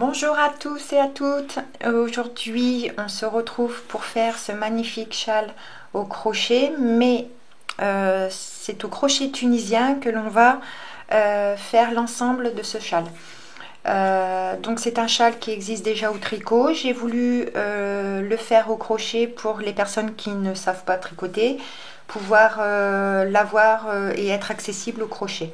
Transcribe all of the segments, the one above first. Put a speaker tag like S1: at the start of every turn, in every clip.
S1: Bonjour à tous et à toutes. Aujourd'hui, on se retrouve pour faire ce magnifique châle au crochet, mais c'est au crochet tunisien que l'on va faire l'ensemble de ce châle. Donc c'est un châle qui existe déjà au tricot. J'ai voulu le faire au crochet pour les personnes qui ne savent pas tricoter, pouvoir l'avoir et être accessible au crochet.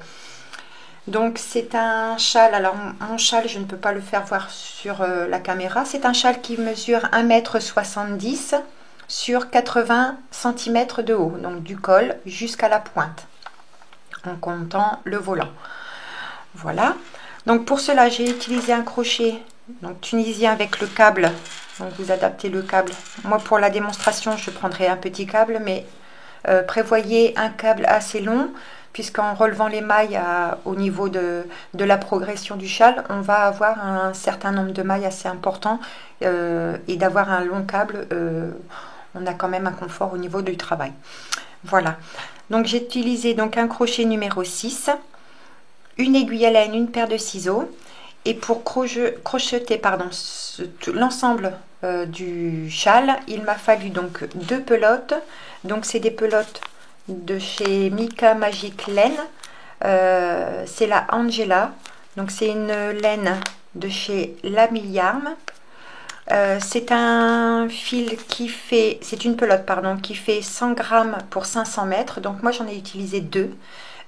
S1: Donc c'est un châle, alors mon châle je ne peux pas le faire voir sur la caméra, c'est un châle qui mesure 1,70 m sur 80 cm de haut, donc du col jusqu'à la pointe, en comptant le volant. Voilà, donc pour cela j'ai utilisé un crochet donc tunisien avec le câble, donc vous adaptez le câble. Moi pour la démonstration je prendrai un petit câble, mais prévoyez un câble assez long, puisqu'en relevant les mailles au niveau de la progression du châle, on va avoir un certain nombre de mailles assez important, et d'avoir un long câble, on a quand même un confort au niveau du travail. Voilà, donc j'ai utilisé donc un crochet numéro 6, une aiguille à laine, une paire de ciseaux, et pour crocheter l'ensemble du châle, il m'a fallu donc deux pelotes. Donc c'est des pelotes de chez Mika Magic Laine, c'est la Angela, donc c'est une laine de chez La Milliarme. C'est un fil qui fait, c'est une pelote pardon, qui fait 100 grammes pour 500 mètres, donc moi j'en ai utilisé deux.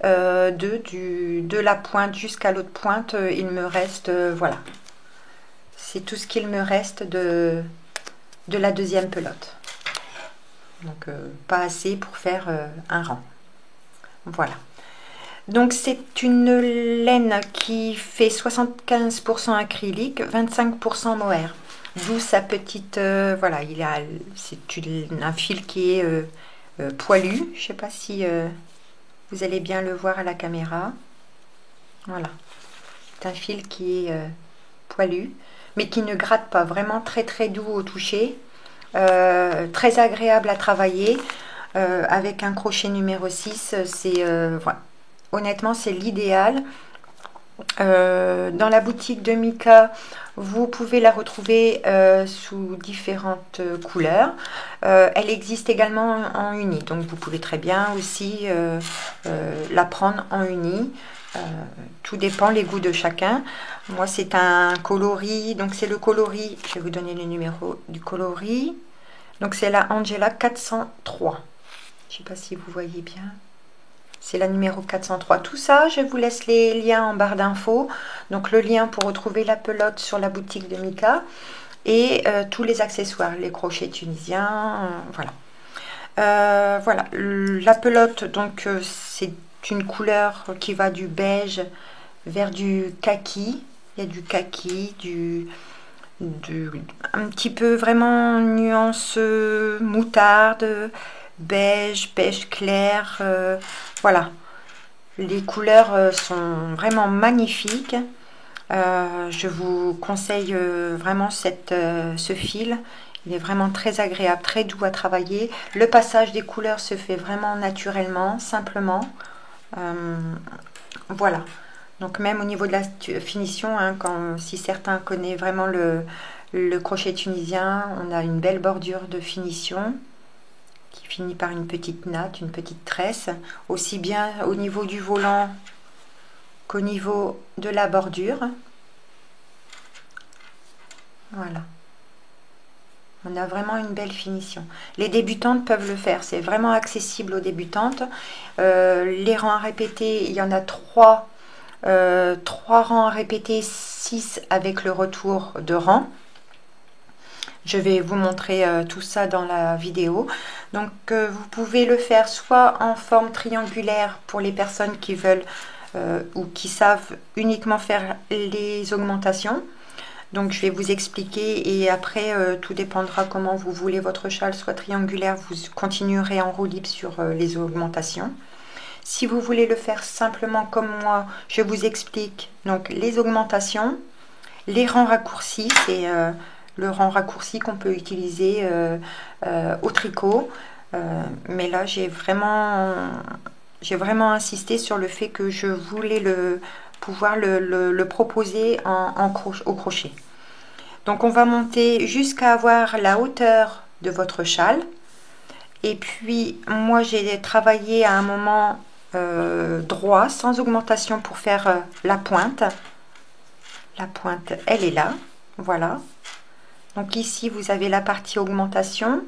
S1: De la pointe jusqu'à l'autre pointe, il me reste, voilà, c'est tout ce qu'il me reste de la deuxième pelote. Donc pas assez pour faire un rang. Voilà. Donc c'est une laine qui fait 75% acrylique, 25% mohair. D'où sa petite, voilà, c'est un fil qui est poilu. Je sais pas si vous allez bien le voir à la caméra. Voilà, c'est un fil qui est poilu, mais qui ne gratte pas, vraiment très très doux au toucher. Très agréable à travailler, avec un crochet numéro 6, c'est voilà. Honnêtement c'est l'idéal. Dans la boutique de Mika, vous pouvez la retrouver sous différentes couleurs. Elle existe également en uni, donc vous pouvez très bien aussi la prendre en uni. Tout dépend les goûts de chacun. Moi c'est un coloris, donc c'est le coloris, je vais vous donner les numéros du coloris. Donc c'est la Angela 403. Je ne sais pas si vous voyez bien. C'est la numéro 403. Tout ça, je vous laisse les liens en barre d'infos. Donc le lien pour retrouver la pelote sur la boutique de Mika. Et tous les accessoires, les crochets tunisiens, voilà. Voilà, la pelote, donc c'est une couleur qui va du beige vers du kaki. Il y a du kaki, un petit peu vraiment nuance moutarde, beige, beige clair. Voilà, les couleurs sont vraiment magnifiques. Je vous conseille vraiment ce fil. Il est vraiment très agréable, très doux à travailler. Le passage des couleurs se fait vraiment naturellement, simplement. Voilà. Donc même au niveau de la finition, hein, si certains connaissent vraiment le crochet tunisien, on a une belle bordure de finition qui finit par une petite natte, une petite tresse, aussi bien au niveau du volant qu'au niveau de la bordure. Voilà. On a vraiment une belle finition. Les débutantes peuvent le faire, c'est vraiment accessible aux débutantes. Les rangs à répéter, il y en a 3. 3 rangs à répéter, 6 avec le retour de rang. Je vais vous montrer tout ça dans la vidéo. Donc vous pouvez le faire soit en forme triangulaire pour les personnes qui veulent ou qui savent uniquement faire les augmentations. Donc je vais vous expliquer, et après tout dépendra comment vous voulez votre châle, soit triangulaire, vous continuerez en roue libre sur les augmentations. Si vous voulez le faire simplement comme moi, je vous explique donc les augmentations, les rangs raccourcis, c'est le rang raccourci qu'on peut utiliser au tricot. Mais là j'ai vraiment insisté sur le fait que je voulais pouvoir le proposer au crochet. Donc on va monter jusqu'à avoir la hauteur de votre châle. Et puis moi j'ai travaillé à un moment droit, sans augmentation, pour faire la pointe. La pointe, elle est là, voilà. Donc ici vous avez la partie augmentation.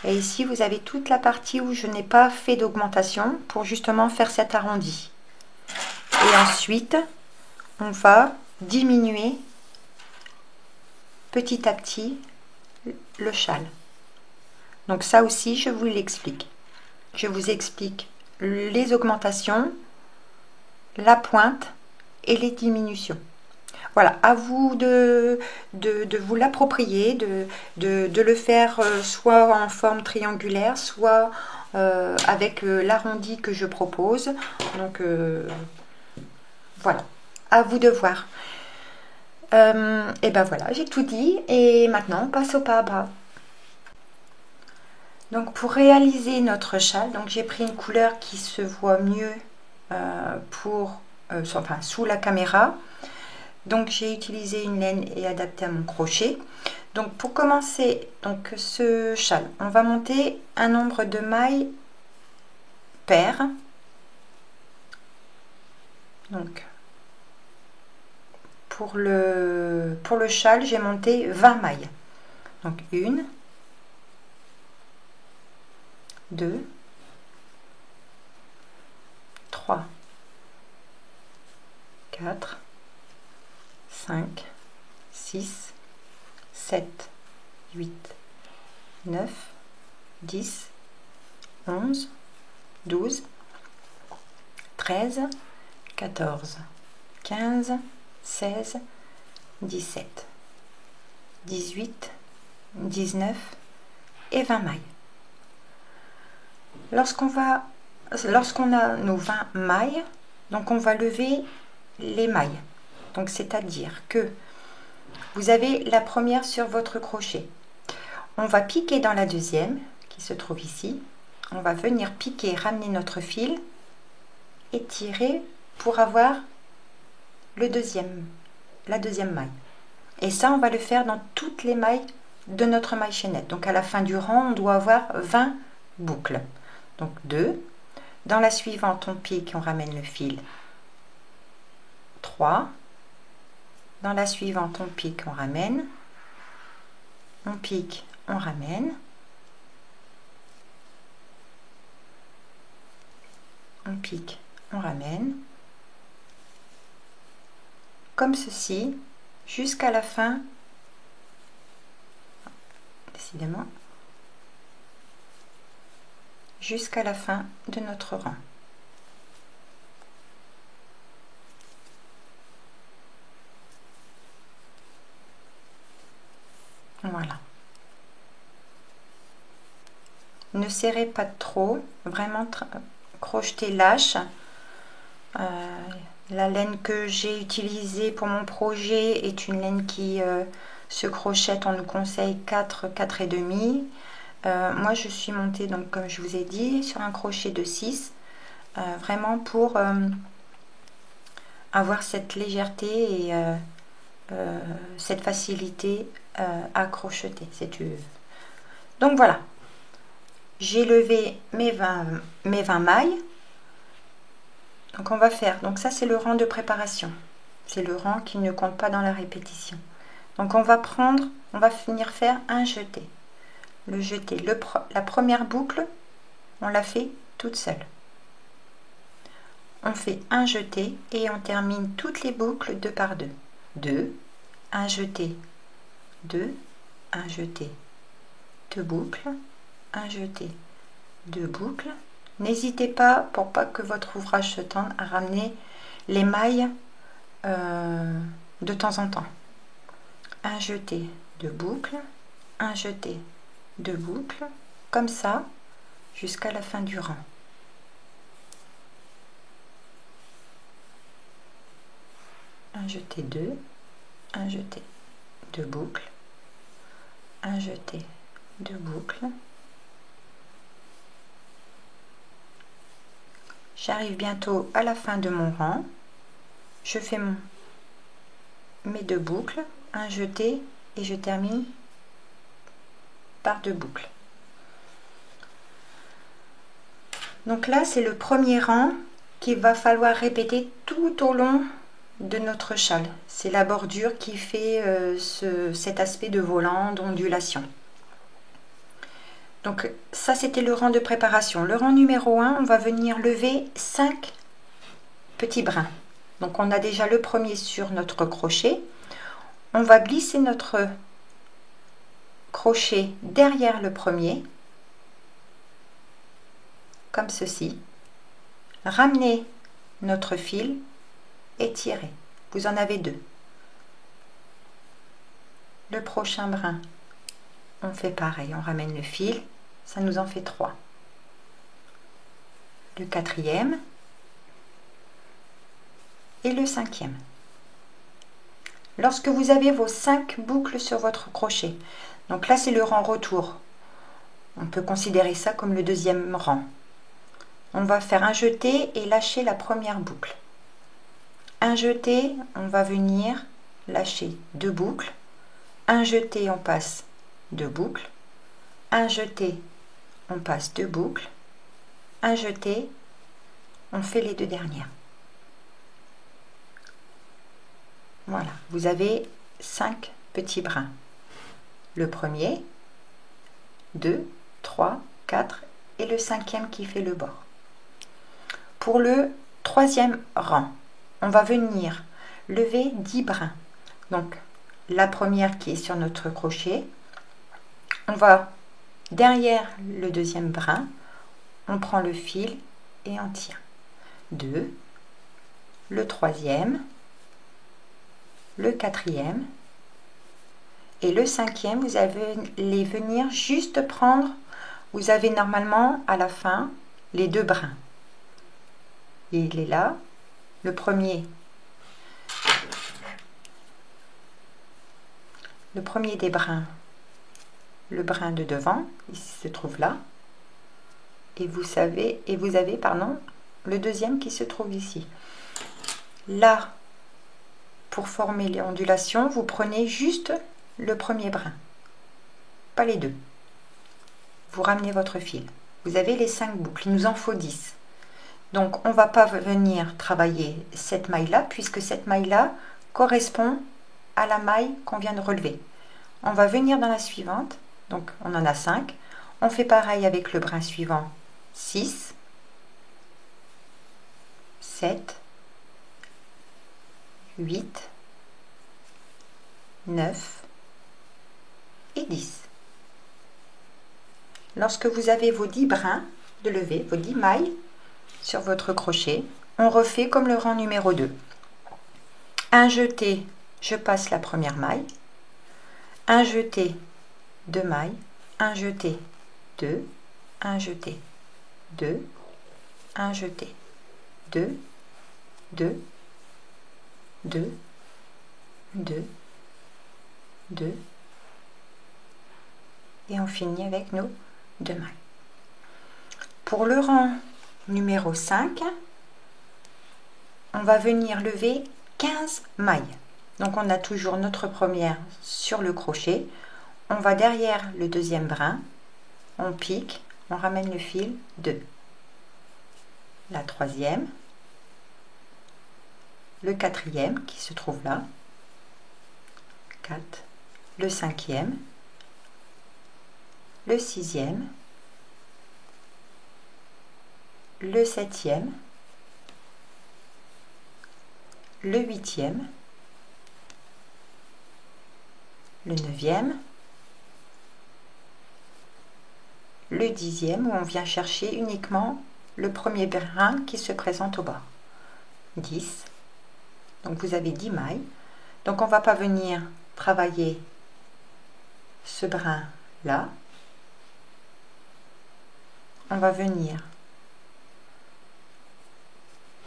S1: Et ici vous avez toute la partie où je n'ai pas fait d'augmentation pour justement faire cet arrondi. Et ensuite on va diminuer petit à petit le châle. Donc ça aussi je vous l'explique. Je vous explique les augmentations, la pointe et les diminutions. Voilà, à vous de vous l'approprier, de le faire soit en forme triangulaire, soit avec l'arrondi que je propose. Donc voilà, à vous de voir. Et ben voilà, j'ai tout dit et maintenant on passe au pas à bras. Donc pour réaliser notre châle, donc j'ai pris une couleur qui se voit mieux enfin, sous la caméra. Donc j'ai utilisé une laine et adapté à mon crochet. Donc pour commencer donc ce châle, on va monter un nombre de mailles paires. Donc pour le châle, j'ai monté 20 mailles. Donc 1, 2, 3, 4, 5, 6, 7, 8, 9, 10, 11, 12, 13, 14, 15, 16, 17, 18, 19 et 20 mailles. Lorsqu'on a nos 20 mailles, donc on va lever les mailles. Donc c'est-à-dire que vous avez la première sur votre crochet. On va piquer dans la deuxième qui se trouve ici. On va venir piquer, ramener notre fil et tirer pour avoir la deuxième maille. Et ça, on va le faire dans toutes les mailles de notre maille chaînette. Donc à la fin du rang, on doit avoir 20 boucles. Donc 2. Dans la suivante, on pique, on ramène le fil. 3. Dans la suivante, on pique, on ramène. On pique, on ramène. On pique, on ramène. Comme ceci, jusqu'à la fin. Décidément. Jusqu'à la fin de notre rang. Voilà. Ne serrez pas trop, vraiment crochetez lâche. La laine que j'ai utilisée pour mon projet est une laine qui se crochette, on nous conseille 4 et demi. Moi je suis montée, donc comme je vous ai dit, sur un crochet de 6, vraiment pour avoir cette légèreté et cette facilité à crocheter. Donc voilà, j'ai levé mes 20 mailles. Donc on va faire, donc ça c'est le rang de préparation, c'est le rang qui ne compte pas dans la répétition. Donc on va venir faire un jeté. Le jeté, la première boucle, on la fait toute seule. On fait un jeté et on termine toutes les boucles 2 par 2. 2, un jeté, 2, un jeté, 2 boucles, un jeté, 2 boucles. N'hésitez pas, pour pas que votre ouvrage se tende, à ramener les mailles de temps en temps. Un jeté, 2 boucles, un jeté, 2 boucles, comme ça, jusqu'à la fin du rang. Un jeté, 2, un jeté, 2 boucles, un jeté, 2 boucles. J'arrive bientôt à la fin de mon rang. Je fais mes 2 boucles, un jeté et je termine par 2 boucles. Donc là, c'est le premier rang qu'il va falloir répéter tout au long de notre châle. C'est la bordure qui fait cet aspect de volant, d'ondulation. Donc ça, c'était le rang de préparation. Le rang numéro 1, on va venir lever 5 petits brins. Donc on a déjà le premier sur notre crochet. On va glisser notre crochet derrière le premier, comme ceci. Ramener notre fil et tirer. Vous en avez 2. Le prochain brin, on fait pareil, on ramène le fil, ça nous en fait 3. Le 4e et le 5e. Lorsque vous avez vos 5 boucles sur votre crochet, donc là c'est le rang retour, on peut considérer ça comme le 2e rang. On va faire un jeté et lâcher la première boucle. Un jeté, on va venir lâcher 2 boucles. Un jeté, on passe 2 boucles. Un jeté, on passe 2 boucles. Un jeté, on fait les 2 dernières. Voilà, vous avez 5 petits brins. Le premier, 2, 3, 4 et le 5e qui fait le bord. Pour le 3e rang, on va venir lever 10 brins. Donc la première qui est sur notre crochet, on va derrière le 2e brin, on prend le fil et on tire. 2, le 3e, le 4e et le 5e, vous allez venir juste prendre, vous avez normalement à la fin les 2 brins. Et il est là, le premier des brins, le brin de devant, il se trouve là, et vous avez le 2e qui se trouve ici. Là, pour former les ondulations, vous prenez juste le premier brin, pas les 2. Vous ramenez votre fil. Vous avez les 5 boucles, il nous en faut 10. Donc on ne va pas venir travailler cette maille-là, puisque cette maille-là correspond à la maille qu'on vient de relever. On va venir dans la suivante, donc on en a 5. On fait pareil avec le brin suivant, 6, 7, 8, 9 et 10. Lorsque vous avez vos 10 brins de lever, vos 10 mailles sur votre crochet, on refait comme le rang numéro 2. Un jeté, je passe la première maille. Un jeté, 2 mailles. Un jeté, 2. Un jeté, 2. Un jeté, 2. 2. 2. 2. 2. Et on finit avec nos 2 mailles. Pour le rang numéro 5, on va venir lever 15 mailles. Donc on a toujours notre première sur le crochet. On va derrière le 2e brin, on pique, on ramène le fil, 2. La 3e, le 4e qui se trouve là, 4, le 5e, le 6e, le 7e, le 8e, le 9e, le 10e où on vient chercher uniquement le premier brin qui se présente au bord. 10. Donc vous avez 10 mailles. Donc on ne va pas venir travailler ce brin là. On va venir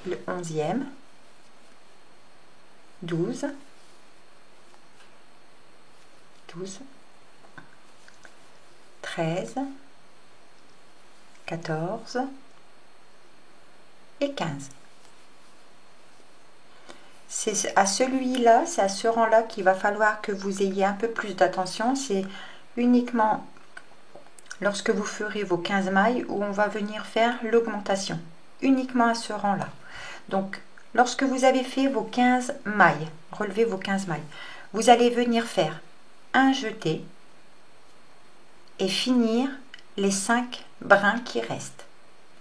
S1: le 11e, 12, 12, 13, 14 et 15. C'est à celui-là, c'est à ce rang-là qu'il va falloir que vous ayez un peu plus d'attention. C'est uniquement lorsque vous ferez vos 15 mailles où on va venir faire l'augmentation. Uniquement à ce rang-là. Donc, lorsque vous avez fait vos 15 mailles, relevez vos 15 mailles, vous allez venir faire un jeté et finir les 5 brins qui restent.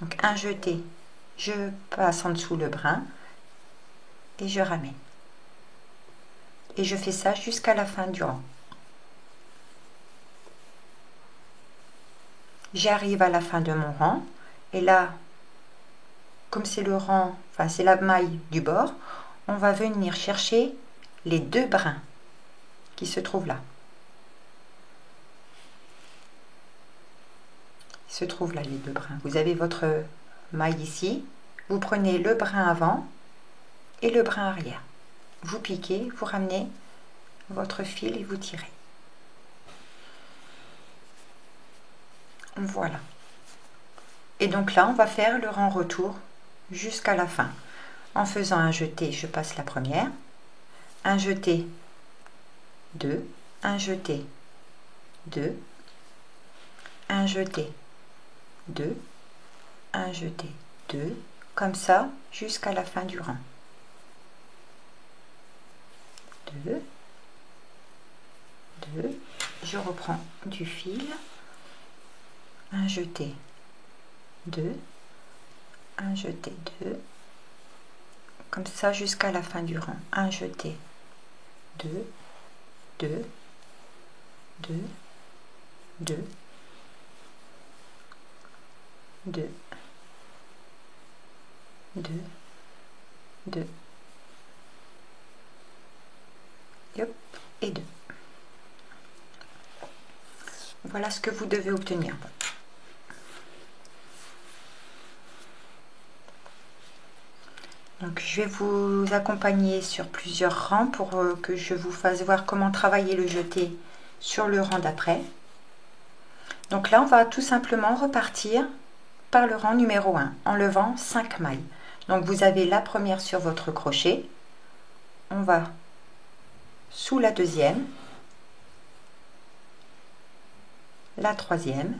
S1: Donc, un jeté, je passe en dessous le brin et je ramène. Et je fais ça jusqu'à la fin du rang. J'arrive à la fin de mon rang et là, comme c'est le rang, enfin c'est la maille du bord, on va venir chercher les 2 brins qui se trouvent là. Ils se trouvent là les 2 brins. Vous avez votre maille ici, vous prenez le brin avant et le brin arrière. Vous piquez, vous ramenez votre fil et vous tirez. Voilà. Et donc là, on va faire le rang retour jusqu'à la fin. En faisant un jeté, je passe la première, un jeté, 2, un jeté, 2, un jeté, 2, un jeté, 2, comme ça jusqu'à la fin du rang. 2, 2, je reprends du fil, un jeté, 2, un jeté, 2, comme ça jusqu'à la fin du rang. Un jeté, 2, 2, 2, 2, 2, 2, 2, et 2. Voilà ce que vous devez obtenir. Donc, je vais vous accompagner sur plusieurs rangs pour que je vous fasse voir comment travailler le jeté sur le rang d'après. Donc là, on va tout simplement repartir par le rang numéro 1 en levant 5 mailles. Donc vous avez la première sur votre crochet, on va sous la deuxième, la troisième,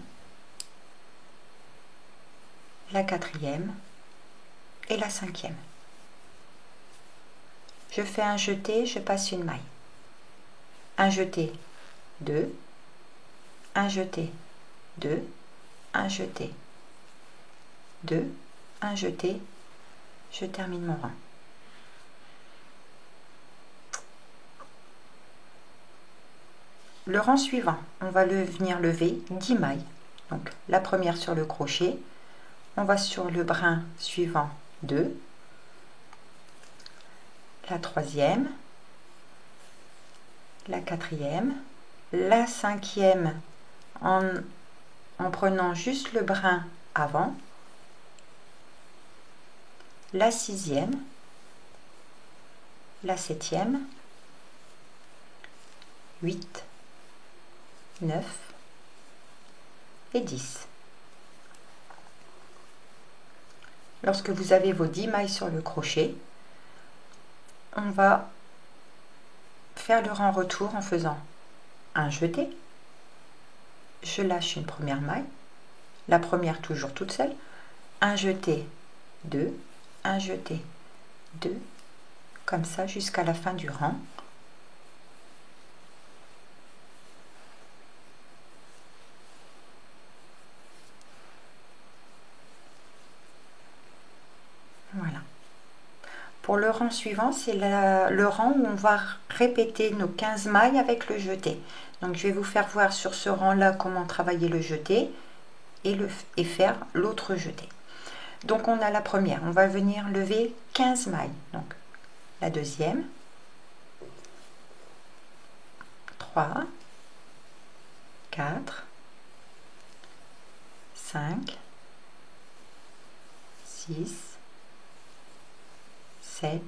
S1: la quatrième et la cinquième. Je fais un jeté, je passe une maille. Un jeté, 2, un jeté, 2, un jeté, 2, un jeté, je termine mon rang. Le rang suivant, on va venir lever 10 mailles. Donc la première sur le crochet, on va sur le brin suivant 2, la troisième, la quatrième, la cinquième en prenant juste le brin avant, la sixième, la septième, 8, 9 et 10. Lorsque vous avez vos 10 mailles sur le crochet, on va faire le rang retour en faisant un jeté. Je lâche une première maille, la première toujours toute seule, un jeté, 2, un jeté, 2, comme ça jusqu'à la fin du rang. Voilà. Pour le rang suivant, c'est le rang où on va répéter nos 15 mailles avec le jeté. Donc je vais vous faire voir sur ce rang-là comment travailler le jeté et faire l'autre jeté. Donc on a la première, on va venir lever 15 mailles. Donc la deuxième, 3, 4, 5, 6, 7,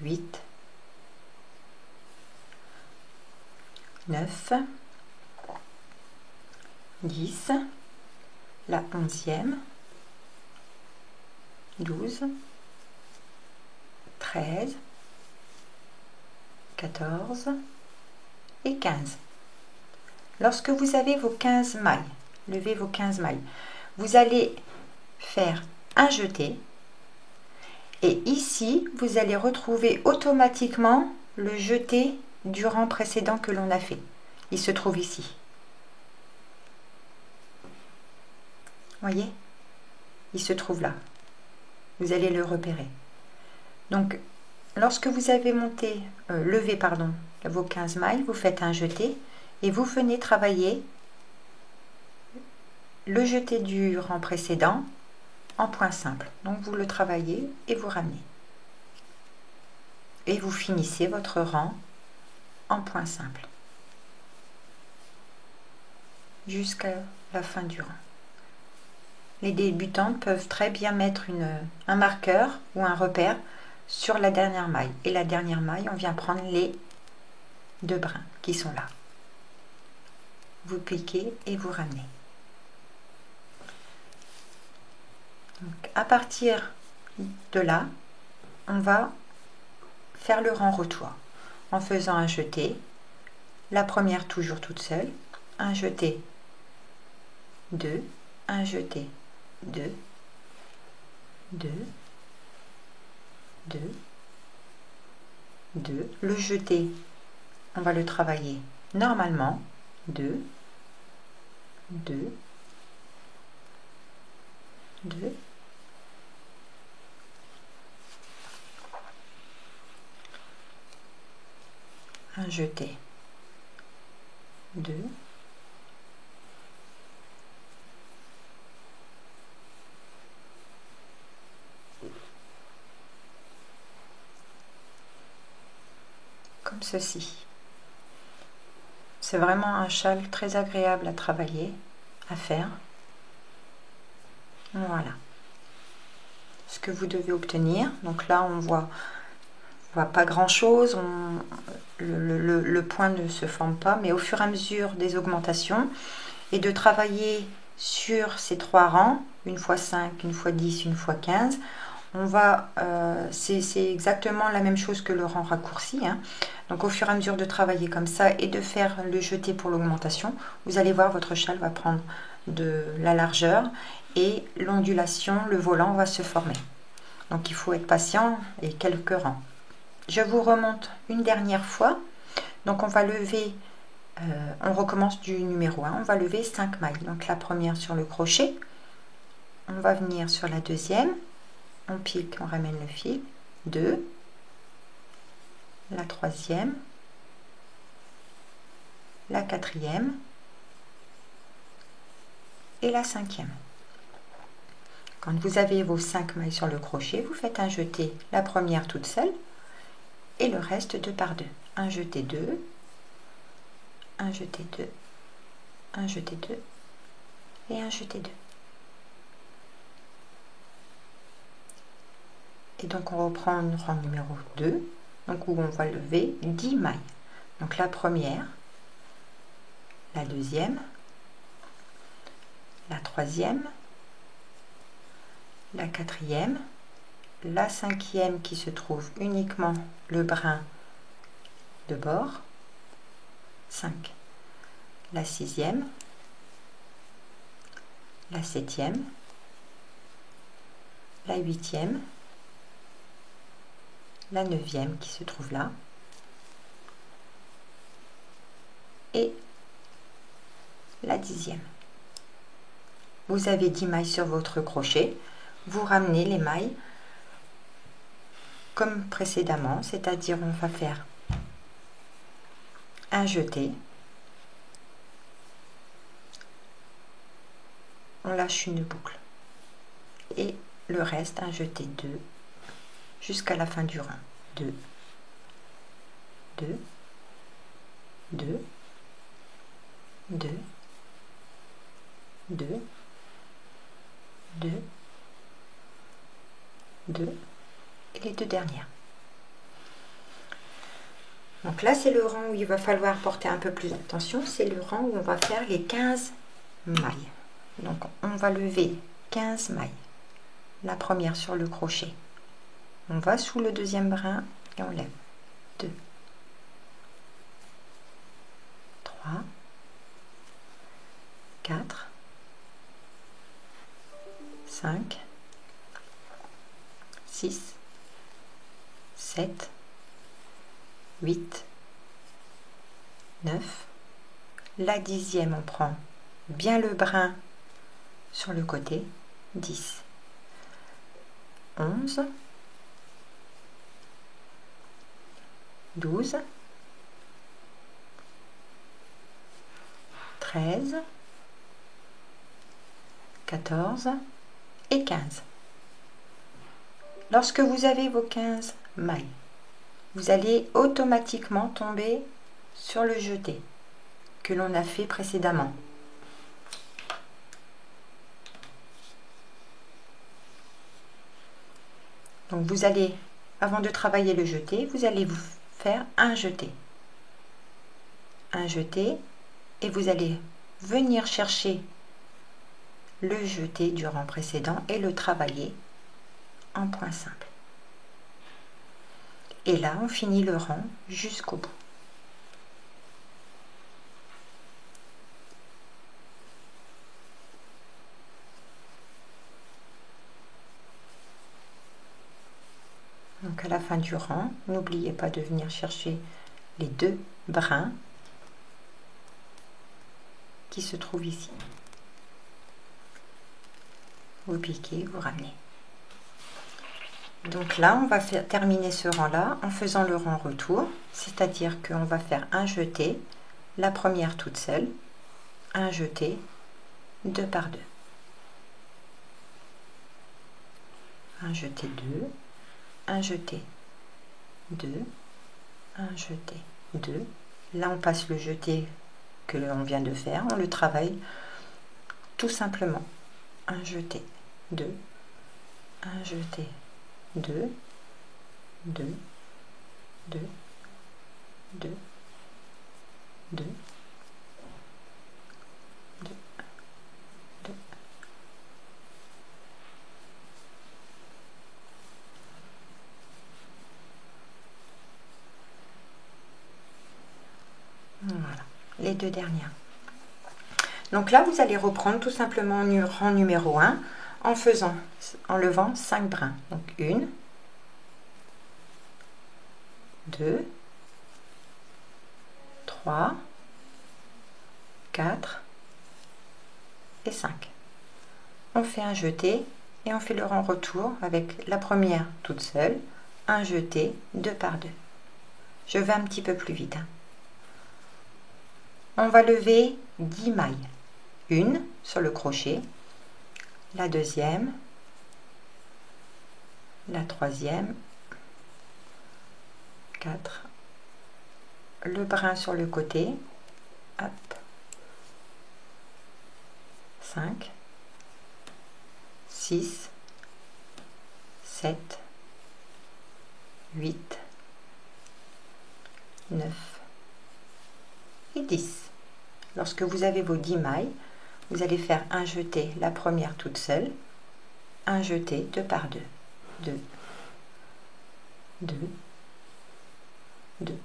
S1: 8, 9, 10, la 11e, 12, 13, 14 et 15. Lorsque vous avez vos 15 mailles, levez vos 15 mailles, vous allez faire un jeté et ici vous allez retrouver automatiquement le jeté du rang précédent que l'on a fait. Il se trouve ici. Voyez, il se trouve là. Vous allez le repérer. Donc lorsque vous avez levé vos 15 mailles, vous faites un jeté et vous venez travailler le jeté du rang précédent en point simple. Donc vous le travaillez et vous ramenez. Et vous finissez votre rang en point simple jusqu'à la fin du rang. Les débutantes peuvent très bien mettre un marqueur ou un repère sur la dernière maille. Et la dernière maille, on vient prendre les 2 brins qui sont là. Vous piquez et vous ramenez. Donc, à partir de là, on va faire le rang retour en faisant un jeté. La première toujours toute seule. Un jeté, 2, un jeté, 2, 2, 2, 2. Le jeté, on va le travailler normalement. 2, 2, 2. Un jeté, 2, comme ceci. C'est vraiment un châle très agréable à travailler, à faire. Voilà ce que vous devez obtenir. Donc là on voit pas grand chose, le point ne se forme pas, mais au fur et à mesure des augmentations et de travailler sur ces 3 rangs, une fois 5, une fois 10, une fois 15, on va c'est exactement la même chose que le rang raccourci, hein. Donc au fur et à mesure de travailler comme ça et de faire le jeté pour l'augmentation, vous allez voir votre châle va prendre de la largeur et l'ondulation, le volant va se former. Donc il faut être patient et quelques rangs. Je vous remonte une dernière fois. Donc on va lever, on recommence du numéro 1, on va lever 5 mailles. Donc la première sur le crochet, on va venir sur la deuxième, on pique, on ramène le fil, 2, la troisième, la quatrième et la cinquième. Quand vous avez vos 5 mailles sur le crochet, vous faites un jeté, la première toute seule et le reste 2 par 2. Un jeté 2, un jeté 2, un jeté 2 et un jeté 2. Et donc on reprend le rang numéro 2, donc où on va lever 10 mailles. Donc la première, la deuxième, la troisième, la quatrième, la cinquième qui se trouve uniquement le brin de bord, 5, la sixième, la septième, la huitième, la neuvième qui se trouve là et la dixième. Vous avez 10 mailles sur votre crochet, vous ramenez les mailles comme précédemment, c'est-à-dire on va faire un jeté, on lâche une boucle et le reste un jeté 2 jusqu'à la fin du rang. 2, 2, 2, 2, 2, 2, 2 et les 2 dernières. Donc là c'est le rang où il va falloir porter un peu plus d'attention, c'est le rang où on va faire les 15 mailles. Donc on va lever 15 mailles, la première sur le crochet, On va sous le deuxième brin et on lève. 2, 3, 4, 5, 6, 7, 8, 9. La 10e, on prend bien le brin sur le côté. 10, 11, 12, 13, 14 et 15. Lorsque vous avez vos 15 mailles, vous allez automatiquement tomber sur le jeté que l'on a fait précédemment. Donc vous allez, avant de travailler le jeté, vous allez vous faire un jeté, et vous allez venir chercher le jeté du rang précédent et le travailler en point simple. Et là, on finit le rang jusqu'au bout. Donc à la fin du rang, n'oubliez pas de venir chercher les 2 brins qui se trouvent ici. Vous piquez, vous ramenez. Donc là, on va terminer ce rang-là en faisant le rang retour, c'est-à-dire qu'on va faire un jeté, la première toute seule, un jeté, 2 par 2. Un jeté 2, un jeté 2, un jeté 2. Là, on passe le jeté que l'on vient de faire, on le travaille tout simplement. Un jeté 2, un jeté 2, 2, 2, 2, 2, 2, 2. Voilà, les 2 dernières. Donc là, vous allez reprendre tout simplement rang numéro 1 en levant 5 brins. Donc 1, 2, 3, 4 et 5. On fait un jeté et on fait le rang retour avec la première toute seule, un jeté, 2 par 2. Je vais un petit peu plus vite. On va lever 10 mailles. Une sur le crochet, la deuxième, la troisième, 4, le brin sur le côté, hop, 5, 6, 7, 8, 9 et 10. Lorsque vous avez vos 10 mailles, vous allez faire un jeté, la première toute seule, un jeté, 2 par 2, 2, 2, 2,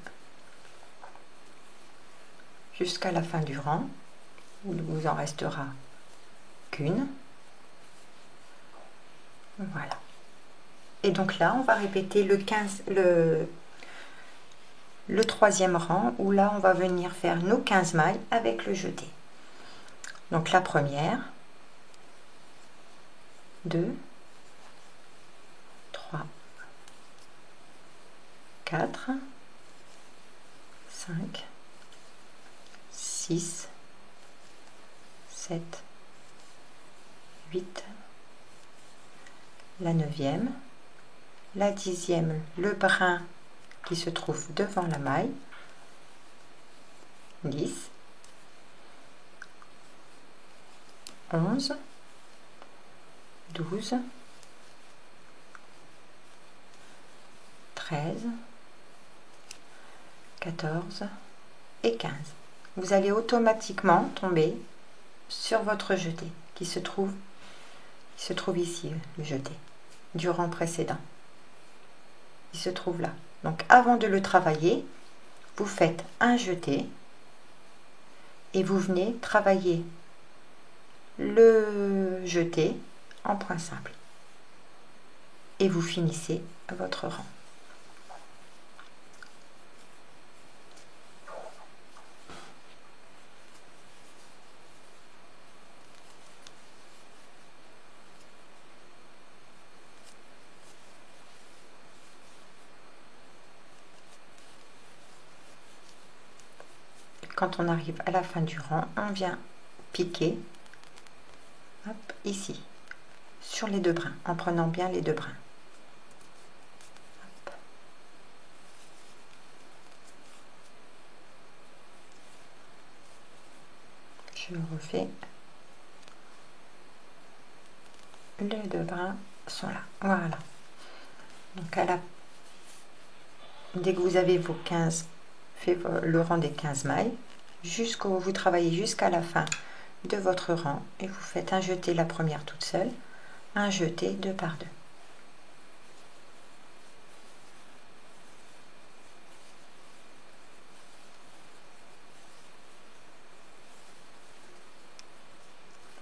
S1: jusqu'à la fin du rang, où il vous en restera qu'une. Voilà. Et donc là, on va répéter le troisième rang, où là, on va venir faire nos 15 mailles avec le jeté. Donc la première, 2, 3, 4, 5, 6, 7, 8, la 9e, la 10e, le brin qui se trouve devant la maille, 10, 11, 12, 13, 14 et 15. Vous allez automatiquement tomber sur votre jeté qui se trouve ici, le jeté du rang précédent. il se trouve là. Donc avant de le travailler, vous faites un jeté et vous venez travailler le jeté en point simple et vous finissez votre rang. Quand on arrive à la fin du rang, on vient piquer, hop, ici, sur les deux brins, en prenant bien les deux brins. Hop. Je refais. Les deux brins sont là. Voilà. Donc dès que vous avez vos 15, fait le rang des 15 mailles, vous travaillez jusqu'à la fin de votre rang et vous faites un jeté la première toute seule, un jeté deux par deux.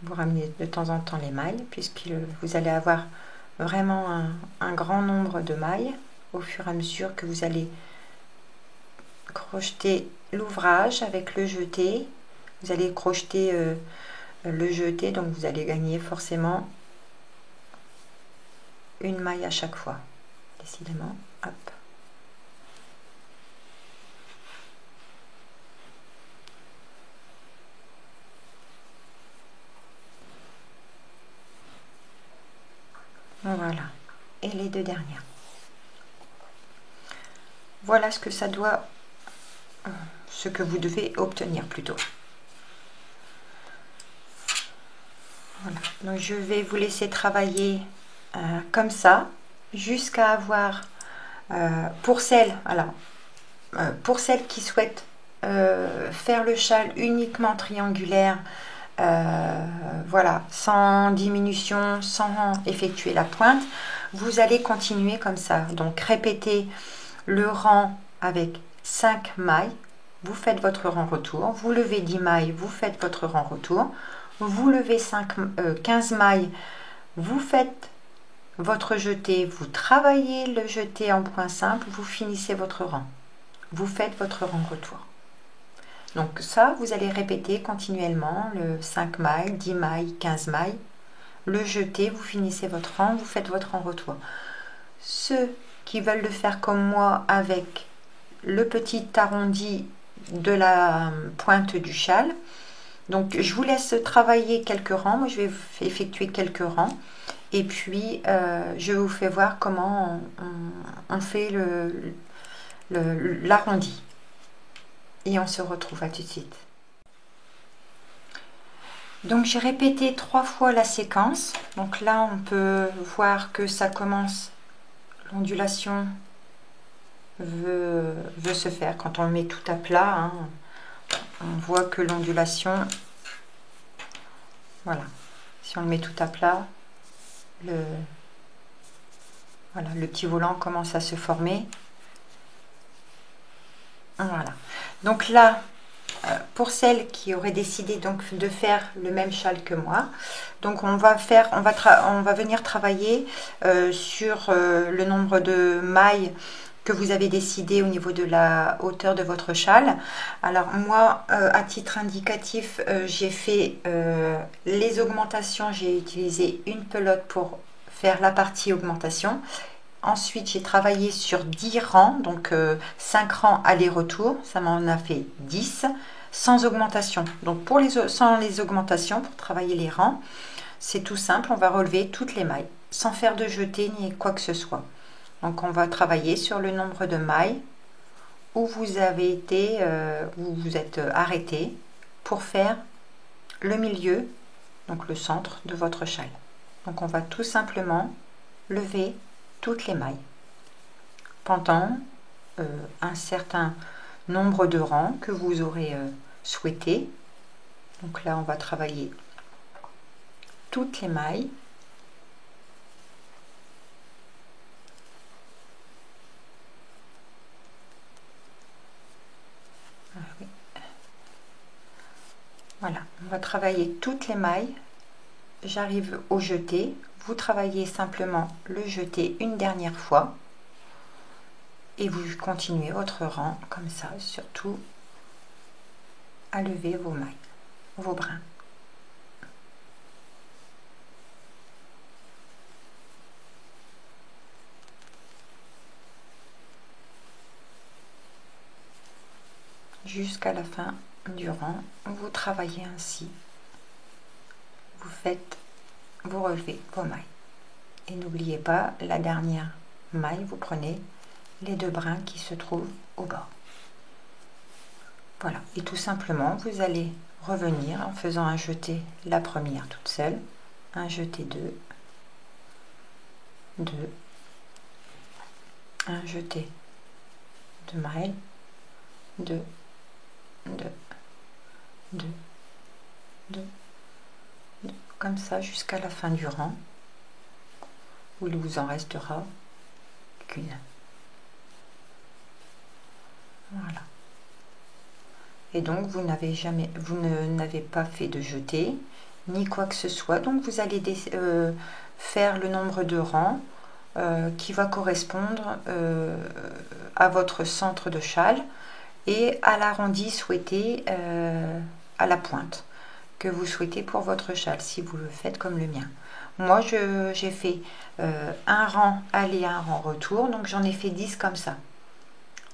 S1: Vous ramenez de temps en temps les mailles puisque vous allez avoir vraiment un grand nombre de mailles au fur et à mesure que vous allez crocheter l'ouvrage avec le jeté. Vous allez crocheter le jeté, donc vous allez gagner forcément une maille à chaque fois, décidément. Hop. Voilà, et les deux dernières. Voilà ce que ça doit, ce que vous devez obtenir plutôt. Voilà, donc je vais vous laisser travailler comme ça jusqu'à avoir pour celles qui souhaitent faire le châle uniquement triangulaire, voilà, sans diminution, sans effectuer la pointe, vous allez continuer comme ça. Donc répétez le rang avec 5 mailles, vous faites votre rang retour, vous levez 10 mailles, vous faites votre rang retour, vous levez 15 mailles, vous faites votre jeté, vous travaillez le jeté en point simple, vous finissez votre rang, vous faites votre rang retour. Donc ça, vous allez répéter continuellement le 5 mailles, 10 mailles, 15 mailles, le jeté, vous finissez votre rang, vous faites votre rang retour. Ceux qui veulent le faire comme moi avec le petit arrondi de la pointe du châle, donc je vous laisse travailler quelques rangs, moi je vais effectuer quelques rangs et puis je vous fais voir comment on fait l'arrondi et on se retrouve à tout de suite. Donc j'ai répété 3 fois la séquence, donc là on peut voir que ça commence, l'ondulation veut se faire quand on le met tout à plat, hein. On voit que l'ondulation, voilà, si on le met tout à plat, voilà, le petit volant commence à se former. Voilà, donc là, pour celles qui auraient décidé donc de faire le même châle que moi, donc on va venir travailler sur le nombre de mailles que vous avez décidé au niveau de la hauteur de votre châle. Alors moi, à titre indicatif, j'ai fait les augmentations, j'ai utilisé une pelote pour faire la partie augmentation. Ensuite, j'ai travaillé sur 10 rangs, donc 5 rangs aller-retour, ça m'en a fait 10, sans augmentation. Donc sans les augmentations, pour travailler les rangs, c'est tout simple, on va relever toutes les mailles, sans faire de jeté ni quoi que ce soit. Donc on va travailler sur le nombre de mailles où vous avez été, où vous êtes arrêté pour faire le milieu, donc le centre de votre châle. Donc on va tout simplement lever toutes les mailles pendant un certain nombre de rangs que vous aurez souhaité. Donc là on va travailler toutes les mailles. On va travailler toutes les mailles. J'arrive au jeté. Vous travaillez simplement le jeté une dernière fois. Et vous continuez votre rang comme ça, surtout à lever vos mailles, vos brins. Jusqu'à la fin du rang, vous travaillez ainsi. Vous relevez vos mailles. Et n'oubliez pas, la dernière maille, vous prenez les deux brins qui se trouvent au bord. Voilà, et tout simplement, vous allez revenir en faisant un jeté la première toute seule, un jeté 2, 2, un jeté de mailles, 2, 2, 2, 2, 2, comme ça jusqu'à la fin du rang, où il vous en restera qu'une. Voilà. Et donc vous n'avez pas fait de jeté ni quoi que ce soit, donc vous allez faire le nombre de rangs qui va correspondre à votre centre de châle et à l'arrondi souhaité à la pointe que vous souhaitez pour votre châle, si vous le faites comme le mien. Moi j'ai fait un rang aller, un rang retour, donc j'en ai fait 10 comme ça.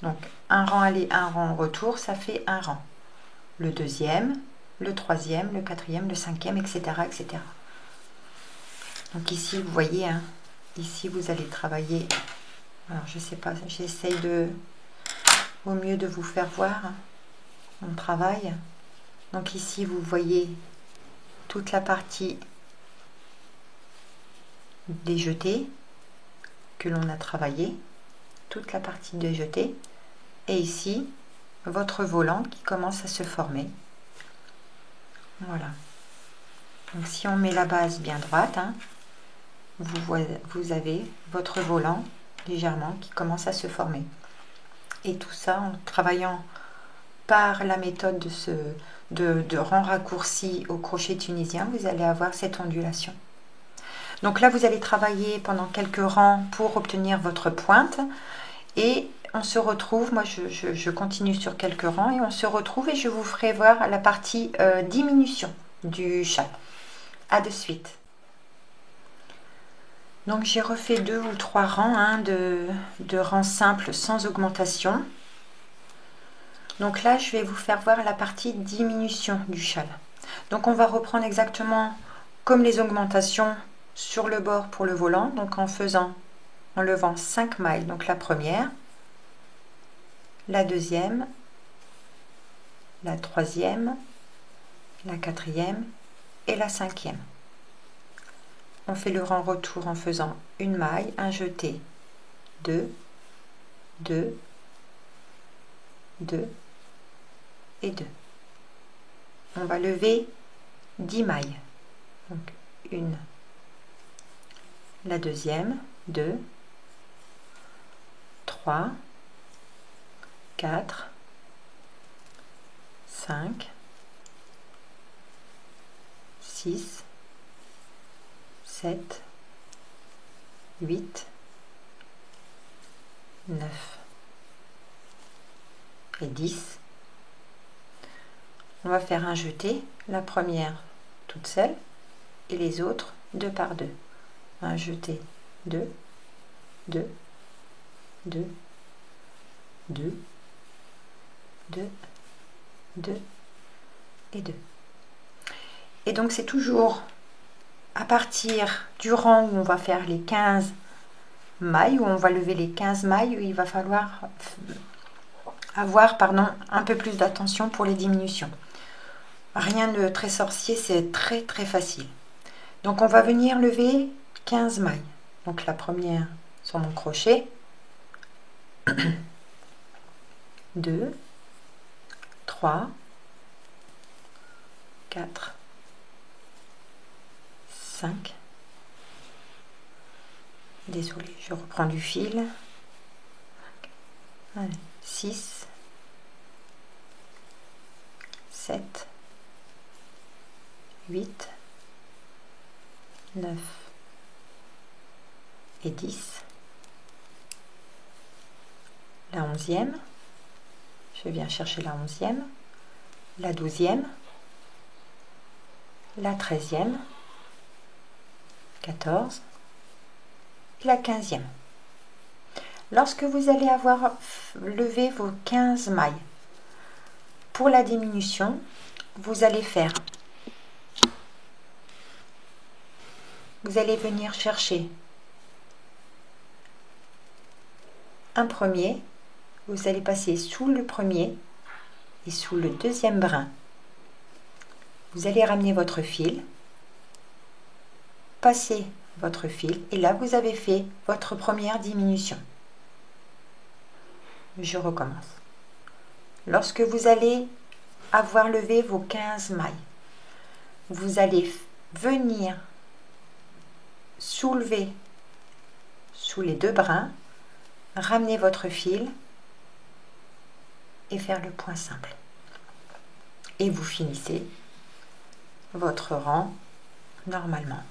S1: Donc un rang aller, un rang retour, ça fait un rang. Le deuxième, le troisième, le quatrième, le cinquième, etc., etc. Donc ici, vous voyez, hein, ici vous allez travailler. Alors je sais pas, j'essaye au mieux de vous faire voir mon travail. Donc ici, vous voyez toute la partie des jetés que l'on a travaillé, toute la partie des jetés, et ici votre volant qui commence à se former. Voilà. Donc si on met la base bien droite, hein, vous avez votre volant légèrement qui commence à se former. Et tout ça en travaillant par la méthode de rang raccourci au crochet tunisien, vous allez avoir cette ondulation. Donc là, vous allez travailler pendant quelques rangs pour obtenir votre pointe. Et on se retrouve, moi je continue sur quelques rangs et on se retrouve et je vous ferai voir la partie diminution du châle. À de suite. Donc j'ai refait 2 ou 3 rangs hein, de rangs simples sans augmentation. Donc là je vais vous faire voir la partie diminution du châle. Donc on va reprendre exactement comme les augmentations sur le bord pour le volant. Donc en levant 5 mailles. Donc la première, la deuxième, la troisième, la quatrième et la cinquième. On fait le rang retour en faisant une maille, un jeté, 2, 2, 2 et 2. On va lever 10 mailles. Donc une, la deuxième, 2, 3, 4, 5, 6, 7, 8, 9 et 10. On va faire un jeté, la première toute seule et les autres 2 par 2. Un jeté, 2, 2, 2, 2, 2, 2 et 2. Et donc c'est toujours à partir du rang où on va faire les 15 mailles, où on va lever les 15 mailles, où il va falloir avoir un peu plus d'attention pour les diminutions. Rien de très sorcier, c'est très très facile. Donc on va venir lever 15 mailles. Donc la première sur mon crochet, 2, 3, 4, 5, désolée, je reprends du fil, 6, 7, 8, 9 et 10. La 11e, je viens chercher la 11e, la 12e, la 13e, 14 et la 15e. Lorsque vous allez avoir levé vos 15 mailles, pour la diminution, vous allez venir chercher un premier, vous allez passer sous le premier et sous le deuxième brin. Vous allez ramener votre fil, passer votre fil et là vous avez fait votre première diminution. Je recommence. Lorsque vous allez avoir levé vos 15 mailles, vous allez venir soulever sous les deux brins, ramener votre fil et faire le point simple. Et vous finissez votre rang normalement.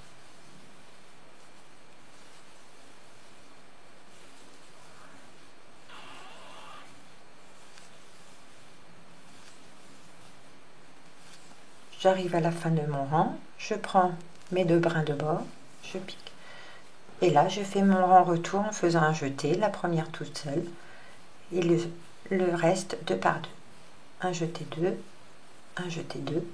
S1: J'arrive à la fin de mon rang, je prends mes deux brins de bord, je pique. Et là, je fais mon rang retour en faisant un jeté, la première toute seule, et le reste deux par deux. Un jeté deux, un jeté deux.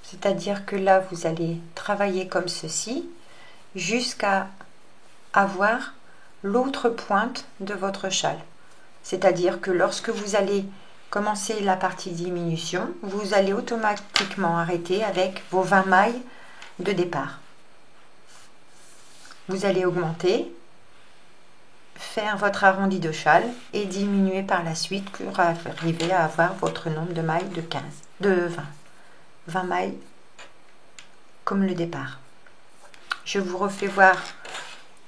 S1: C'est-à-dire que là, vous allez travailler comme ceci jusqu'à avoir l'autre pointe de votre châle. C'est-à-dire que lorsque vous allez commencer la partie diminution, vous allez automatiquement arrêter avec vos 20 mailles de départ. Vous allez augmenter, faire votre arrondi de châle et diminuer par la suite pour arriver à avoir votre nombre de mailles de 20. 20 mailles comme le départ. Je vous refais voir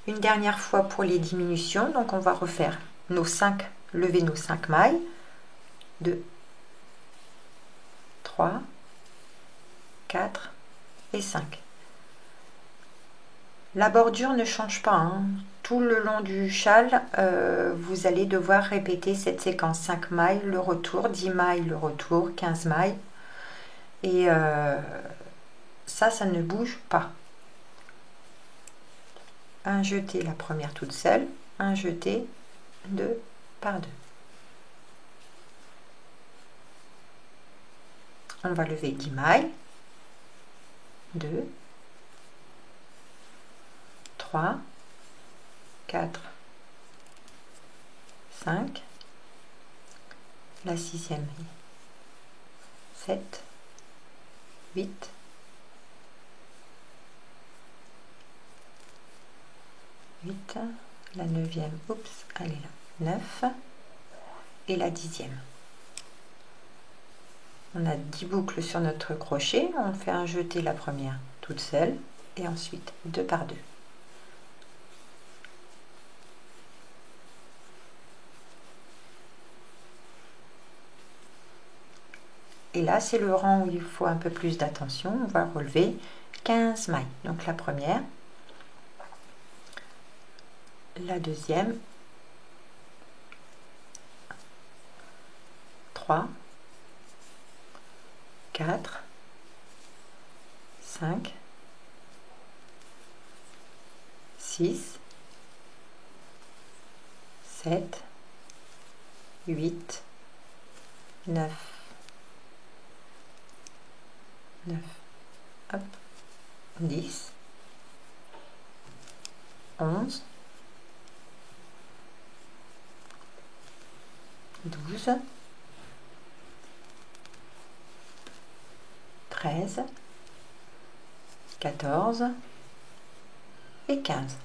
S1: une dernière fois pour les diminutions. Donc on va refaire lever nos 5 mailles. 2, 3, 4 et 5. La bordure ne change pas, hein. Tout le long du châle, vous allez devoir répéter cette séquence. 5 mailles, le retour, 10 mailles, le retour, 15 mailles. Et ça ne bouge pas. Un jeté la première toute seule, un jeté deux par deux. On va lever 10 mailles. 2, 3, 4, 5, la 6e, 7, 8, 8, la 9e, oups, elle est là, 9, et la 10e. On a 10 boucles sur notre crochet, on fait un jeté la première toute seule, et ensuite 2 par 2. Et là, c'est le rang où il faut un peu plus d'attention. On va relever 15 mailles. Donc la première, la deuxième, 3, 4, 5, 6, 7, 8, 9. 9, hop, 10, 11, 12, 13, 14 et 15.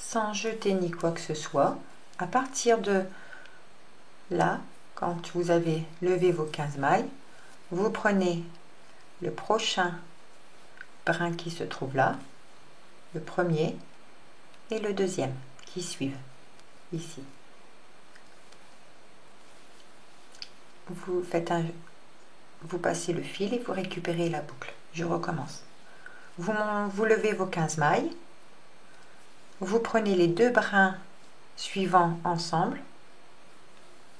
S1: sans jeter ni quoi que ce soit. À partir de là, quand vous avez levé vos 15 mailles, vous prenez le prochain brin qui se trouve là, le premier et le deuxième qui suivent ici. Vous passez le fil et vous récupérez la boucle. Je recommence. Vous levez vos 15 mailles, vous prenez les deux brins suivants ensemble,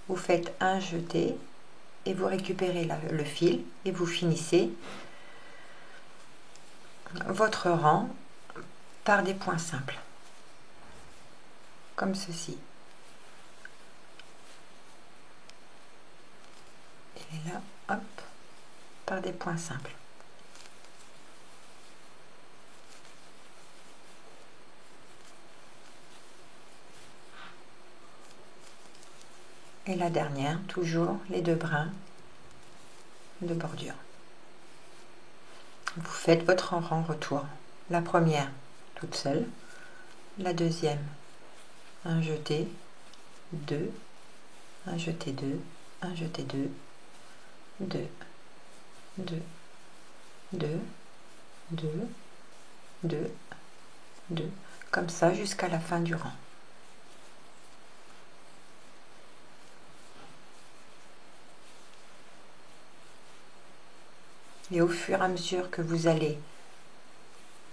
S1: vous faites un jeté et vous récupérez le fil et vous finissez votre rang par des points simples, comme ceci. Et là, hop, par des points simples. Et la dernière, toujours les deux brins de bordure. Vous faites votre rang retour. La première toute seule, la deuxième un jeté, deux, un jeté deux, un jeté deux, deux, deux, deux, deux, deux, deux, comme ça jusqu'à la fin du rang. Et au fur et à mesure que vous allez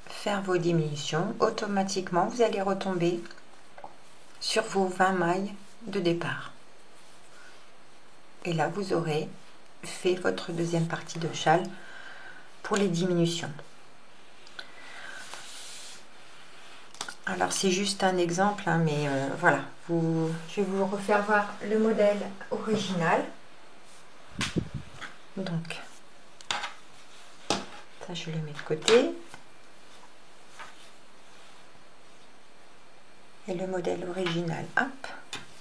S1: faire vos diminutions, automatiquement vous allez retomber sur vos 20 mailles de départ. Et là vous aurez fait votre deuxième partie de châle pour les diminutions. Alors c'est juste un exemple, hein, mais voilà, je vais vous refaire voir le modèle original. Donc ça je le mets de côté. Et le modèle original, hop,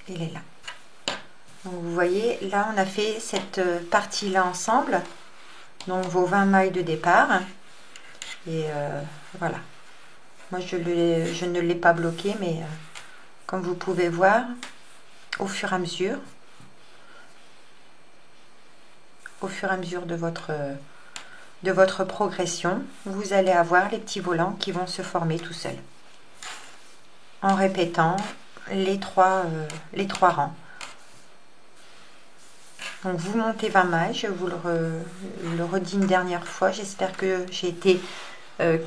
S1: il est là. Donc vous voyez, là on a fait cette partie là ensemble, donc vos 20 mailles de départ. Et voilà. Moi je ne l'ai pas bloqué, mais comme vous pouvez voir, au fur et à mesure de votre progression, vous allez avoir les petits volants qui vont se former tout seuls, en répétant les trois rangs. Donc vous montez 20 mailles, je vous le redis une dernière fois, j'espère que j'ai été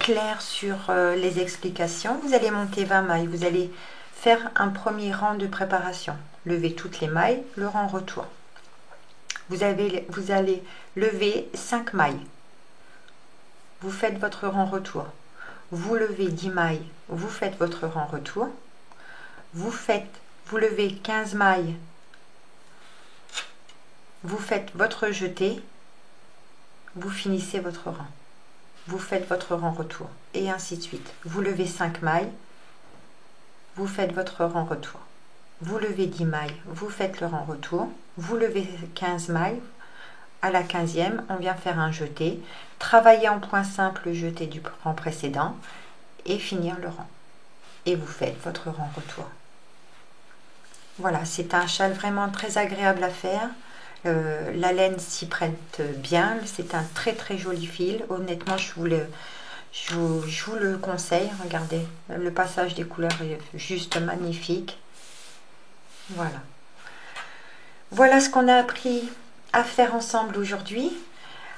S1: claire sur les explications. Vous allez monter 20 mailles, vous allez faire un premier rang de préparation, lever toutes les mailles, le rang retour. Vous allez lever 5 mailles, vous faites votre rang retour. Vous levez 10 mailles, vous faites votre rang retour. Vous levez 15 mailles, vous faites votre jeté, vous finissez votre rang. Vous faites votre rang retour et ainsi de suite. Vous levez 5 mailles, vous faites votre rang retour. Vous levez 10 mailles, vous faites le rang retour. Vous levez 15 mailles, à la 15e, on vient faire un jeté, travailler en point simple le jeté du rang précédent et finir le rang. Et vous faites votre rang retour. Voilà, c'est un châle vraiment très agréable à faire. La laine s'y prête bien, c'est un très très joli fil. Honnêtement, je vous le conseille. Regardez, le passage des couleurs est juste magnifique. Voilà. Voilà ce qu'on a appris à faire ensemble aujourd'hui.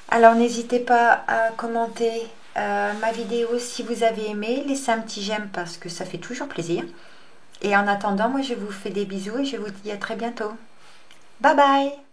S1: Alors n'hésitez pas à commenter ma vidéo si vous avez aimé, laissez un petit j'aime parce que ça fait toujours plaisir. Et en attendant, moi je vous fais des bisous et je vous dis à très bientôt. Bye bye!